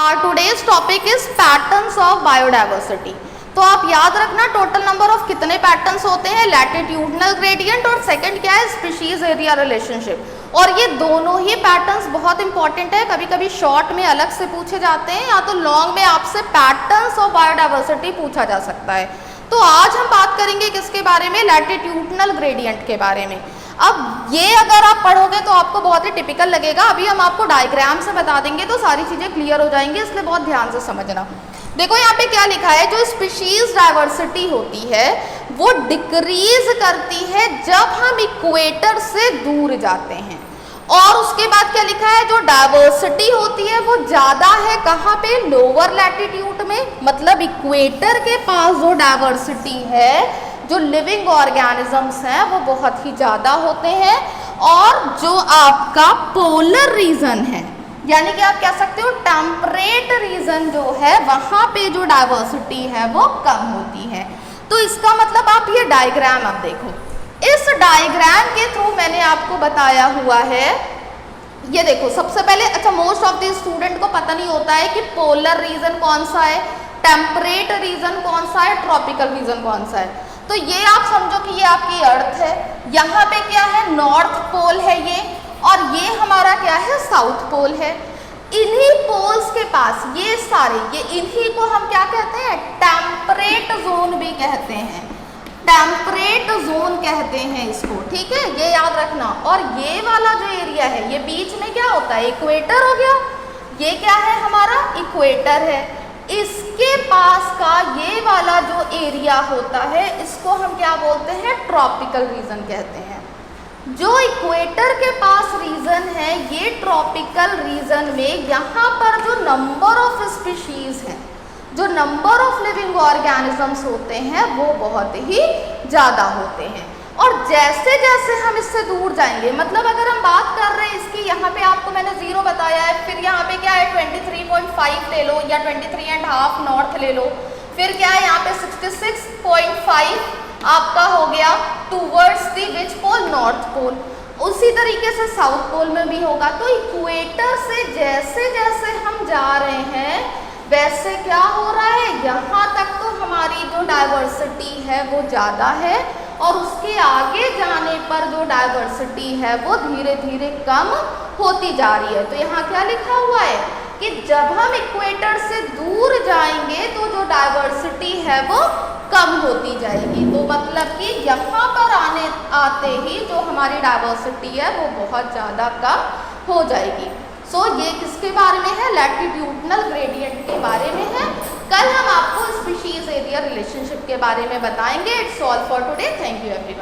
Our today's topic is patterns of biodiversity. तो आप याद रखना टोटल नंबर ऑफ कितने पैटर्न्स होते हैं, लैटिट्यूडनल ग्रेडियंट और सेकंड क्या है स्पीशीज एरिया रिलेशनशिप। और ये दोनों ही पैटर्न्स बहुत इंपॉर्टेंट है, कभी कभी शॉर्ट में अलग से पूछे जाते हैं या तो लॉन्ग में आपसे पैटर्न्स ऑफ बायोडाइवर्सिटी पूछा जा सकता है। तो आज हम बात करेंगे किसके बारे में, लैटिट्यूडनल ग्रेडियंट के बारे में। अब ये अगर आप पढ़ोगे तो आपको बहुत ही टिपिकल लगेगा, अभी हम आपको डायग्राम से बता देंगे तो सारी चीज़ें क्लियर हो जाएंगी, इसलिए बहुत ध्यान से समझना। देखो यहाँ पे क्या लिखा है, जो स्पीशीज डाइवर्सिटी होती है वो डिक्रीज करती है जब हम इक्वेटर से दूर जाते हैं। और उसके बाद क्या लिखा है, जो डाइवर्सिटी होती है वो ज़्यादा है कहाँ पे, लोअर लैटिट्यूड में, मतलब इक्वेटर के पास जो डाइवर्सिटी है, जो लिविंग ऑर्गेनिजम्स हैं वो बहुत ही ज़्यादा होते हैं। और जो आपका पोलर रीजन है, यानी कि आप कह सकते हो टेम्परेट रीजन जो है वहाँ पे जो डाइवर्सिटी है वो कम होती है। तो इसका मतलब आप ये डायग्राम अब देखो, इस डायग्राम के थ्रू मैंने आपको बताया हुआ है। ये देखो सबसे पहले, अच्छा मोस्ट ऑफ द स्टूडेंट को पता नहीं होता है कि पोलर रीजन कौन सा है, टेम्परेट रीजन कौन सा है, ट्रॉपिकल रीजन कौन सा है। तो ये आप समझो कि ये आपकी अर्थ है, यहाँ पे क्या है नॉर्थ पोल है ये, और ये हमारा क्या है साउथ पोल है। इन्हीं पोल्स के पास ये सारे, ये इन्हीं को हम क्या कहते हैं, टेम्परेट जोन भी कहते हैं, टेम्परेट जोन कहते हैं इसको, ठीक है, ये याद रखना। और ये वाला जो एरिया है, ये बीच में क्या होता है, इक्वेटर हो गया, ये क्या है हमारा इक्वेटर है। इसके पास का ये वाला जो एरिया होता है इसको हम क्या बोलते हैं, ट्रॉपिकल रीजन कहते हैं। जो इक्वेटर के पास रीजन है, ये ट्रॉपिकल रीजन में यहाँ पर जो नंबर ऑफ स्पीशीज हैं, जो नंबर ऑफ लिविंग ऑर्गेनिजम्स होते हैं वो बहुत ही ज़्यादा होते हैं। और जैसे जैसे हम इससे दूर जाएंगे, मतलब अगर हम बात कर रहे हैं इसकी, यहाँ पे आपको मैंने 0 बताया है, फिर यहाँ पे क्या है 23.5 ले लो या 23.5 नॉर्थ ले लो, फिर क्या है यहाँ पे 66.5 आपका हो गया towards the which pole, north pole. उसी तरीके से साउथ पोल में भी होगा। तो इक्वेटर से जैसे जैसे हम जा रहे हैं वैसे क्या हो रहा है, यहाँ तक तो हमारी जो डाइवर्सिटी है वो ज़्यादा है, और उसके आगे जाने पर जो डाइवर्सिटी है वो धीरे धीरे कम होती जा रही है। तो यहाँ क्या लिखा हुआ है कि जब हम इक्वेटर से दूर जाएंगे तो जो डाइवर्सिटी है वो कम होती जाएगी। तो मतलब कि यहाँ पर आते ही जो हमारी डाइवर्सिटी है वो बहुत ज़्यादा कम हो जाएगी। सो ये किसके बारे में है, लैटिट्यूडनल ग्रेडियंट के बारे में है। कल हम आपको स्पीशीज एरिया रिलेशनशिप के बारे में बताएंगे। It's all for today, thank you everyone.